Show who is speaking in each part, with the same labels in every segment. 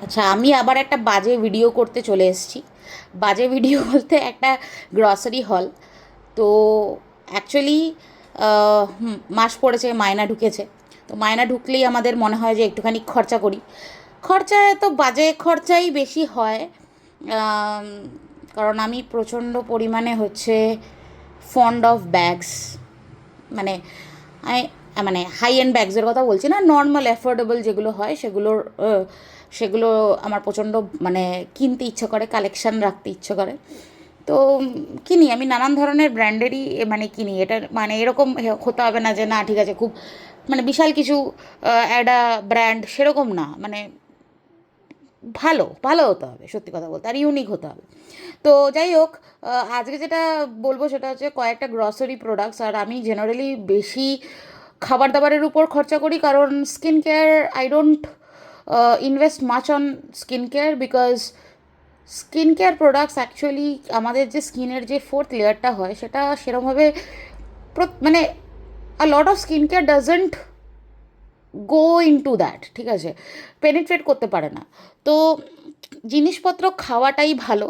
Speaker 1: আচ্ছা, আমি আবার একটা বাজে ভিডিও করতে চলে এসেছি। বাজে ভিডিও বলতে একটা গ্রসারি হল। তো অ্যাকচুয়ালি মাস পড়েছে, মায়না ঢুকেছে। তো মায়না ঢুকলেই আমাদের মনে হয় যে একটুখানি খরচা করি। খরচা তো বাজে খরচাই বেশি হয়। আম, কারণ আমি প্রচণ্ড পরিমাণে হচ্ছে ফন্ড অফ ব্যাগস, মানে আমি মানে হাই এন্ড ব্যাগসের কথা বলছি না, নর্মাল অ্যাফোর্ডেবল যেগুলো হয় সেগুলোর সেগুলো আমার প্রচণ্ড মানে কিনতে ইচ্ছে করে, কালেকশান রাখতে ইচ্ছে করে। তো কিনি আমি নানান ধরনের ব্র্যান্ডেরই, মানে কিনি। এটা মানে এরকম হতে হবে না যে না ঠিক আছে খুব মানে বিশাল কিছু একটা ব্র্যান্ড সেরকম না, মানে ভালো ভালো হতে হবে, সত্যি কথা বলতে, আর ইউনিক হতে হবে। তো যাই হোক, আজকে যেটা বলবো সেটা হচ্ছে কয়েকটা গ্রসারি প্রোডাক্টস। আর আমি জেনারেলি বেশি খাবার দাবারের উপর খরচা করি, কারণ skin care I don't invest much on skin care, because skin care products actually আমাদের যে স্কিনের যে ফোর্থ লেয়ারটা হয় সেটা সেরকমভাবে মানে a lot of skin care doesn't go into that, ঠিক আছে, পেনিট্রেট করতে পারে না। তো জিনিসপত্র খাওয়াটাই ভালো।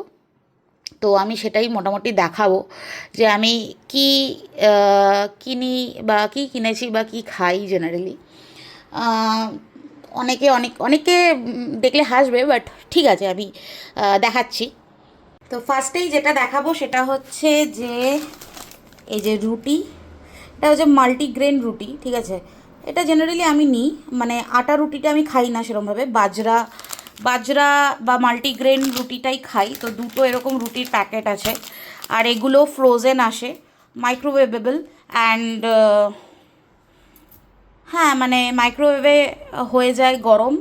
Speaker 1: তো আমি সেটাই মোটামুটি দেখাবো যে আমি কি কিনি বা কি কিনেছি বা কি খাই জেনারেলি। অনেকে দেখলে হাসবে, বাট ঠিক আছে, আমি দেখাচ্ছি। তো ফার্স্টেই যেটা দেখাবো সেটা হচ্ছে যে এই যে রুটি, এটা হচ্ছে মাল্টিগ্রেন রুটি, ঠিক আছে। এটা জেনারেলি আমি নিই, মানে আটা রুটিটা আমি খাই না সেরকমভাবে, বাজরা বাজরা বা মাল্টিগ্রেন রুটিটাই খাই। তো দুটো এরকম রুটির প্যাকেট আছে, আর এগুলো ফ্রোজেন আসে, মাইক্রোওয়েভেবল, অ্যান্ড হ্যাঁ মানে মাইক্রোওয়েভে হয়ে যায় গরম,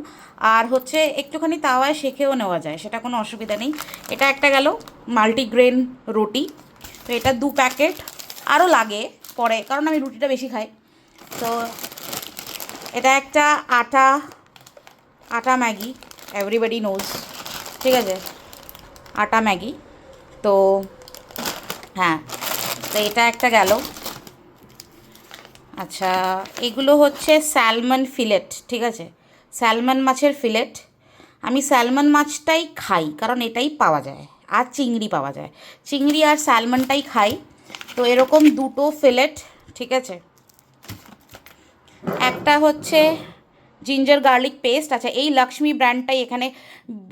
Speaker 1: আর হচ্ছে একটুখানি তাওয়ায় সেঁকেও নেওয়া যায়, সেটা কোনো অসুবিধা নেই। এটা একটা গেল মাল্টিগ্রেন রুটি। তো এটা 2 প্যাকেট, আরও লাগে পরে, কারণ আমি রুটিটা বেশি খাই। তো এটা একটা আটা আটা ম্যাগি, এভরিবডি নোজ, ঠিক আছে, আটা ম্যাগি। তো হ্যাঁ, তো এটা একটা গেল। আচ্ছা, এগুলো হচ্ছে স্যালমন ফিলেট, ঠিক আছে, স্যালমন মাছের ফিলেট। আমি স্যালমন মাছটাই খাই কারণ এটাই পাওয়া যায়, আর চিংড়ি পাওয়া যায়, চিংড়ি আর স্যালমনটাই খাই। তো এরকম দুটো ফিলেট, ঠিক আছে। একটা হচ্ছে জিঞ্জার গার্লিক পেস্ট। আচ্ছা, এই লক্ষ্মী ব্র্যান্ডটাই এখানে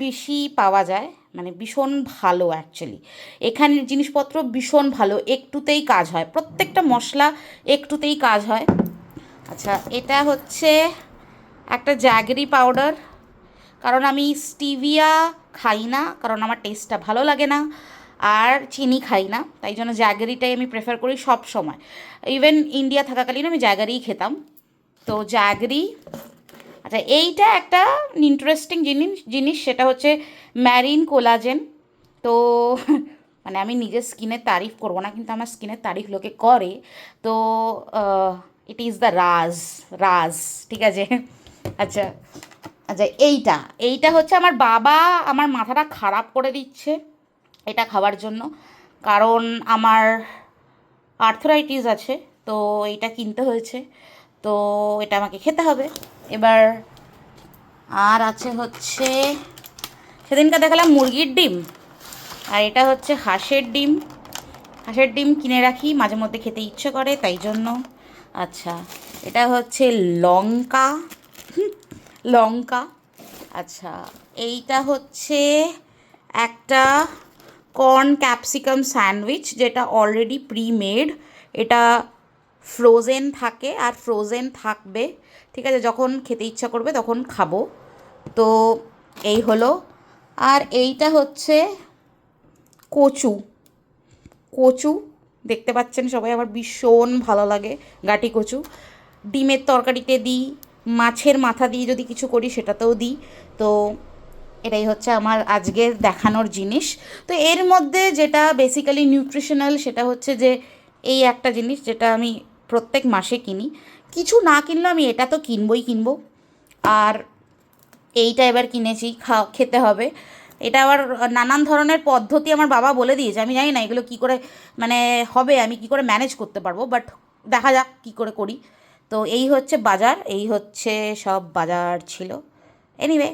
Speaker 1: বেশি পাওয়া যায়, মানে ভীষণ ভালো অ্যাকচুয়ালি। এখানের জিনিসপত্র ভীষণ ভালো, একটুতেই কাজ হয়, প্রত্যেকটা মশলা একটুতেই কাজ হয়। আচ্ছা, এটা হচ্ছে একটা জ্যাগরি পাউডার, কারণ আমি স্টিভিয়া খাই না, কারণ আমার টেস্টটা ভালো লাগে না, আর চিনি খাই না, তাই জন্য জ্যাগরিটাই আমি প্রেফার করি সব সময়। ইভেন ইন্ডিয়া থাকাকালীন আমি জ্যাগারিই খেতাম। তো জ্যাগরি। আচ্ছা, এইটা একটা ইন্টারেস্টিং জিনিস সেটা হচ্ছে ম্যারিন কোলাজেন। তো মানে আমি নিজের স্কিনের তারিফ করবো না, কিন্তু আমার স্কিনের তারিফ লোকে করে। তো it is the Raj Raj, ঠিক আছে। আচ্ছা, আচ্ছা, এইটা এইটা হচ্ছে আমার বাবা আমার মাথাটা খারাপ করে দিচ্ছে এটা খাওয়ার জন্য, কারণ আমার আর্থরাইটিস আছে। তো এটা কিনতে হয়েছে, তো এটা আমাকে খেতে হবে এবার। আর আছে হচ্ছে সেদিনকে দেখালাম মুরগির ডিম, আর এটা হচ্ছে হাঁসের ডিম। হাঁসের ডিম কিনে রাখি, মাঝে মধ্যে খেতে ইচ্ছে করে, তাই জন্য। আচ্ছা, এটা হচ্ছে লঙ্কা, লঙ্কা। আচ্ছা, এইটা হচ্ছে একটা কর্ন ক্যাপসিকাম স্যান্ডউইচ, যেটা অলরেডি প্রি মেড। এটা ফ্রোজেন থাকে আর ফ্রোজেন থাকবে, ঠিক আছে, যখন খেতে ইচ্ছা করবে তখন খাবো। তো এই হলো। আর এইটা হচ্ছে কচু, কচু দেখতে পাচ্ছেন সবাই, আমার ভীষণ ভালো লাগে গাটি কচু। ডিমের তরকারিতে দিই, মাছের মাথা দিয়ে যদি কিছু করি সেটাতেও দিই। তো এটাই হচ্ছে আমার আজকের দেখানোর জিনিস। তো এর মধ্যে যেটা বেসিক্যালি নিউট্রিশনাল সেটা হচ্ছে যে এই একটা জিনিস যেটা আমি প্রত্যেক মাসে কিনি, কিছু না কিনলেও আমি এটা তো কিনবই কিনবো। আর এইটা এবার কিনেছি, খেতে হবে। এটা আবার নানান ধরনের পদ্ধতি আমার বাবা বলে দিয়েছে, আমি জানি না এগুলো কী করে মানে হবে, আমি কী করে ম্যানেজ করতে পারবো, বাট দেখা যাক কী করে করি। তো এই হচ্ছে বাজার, এই হচ্ছে সব বাজার ছিল। এনিওয়ে,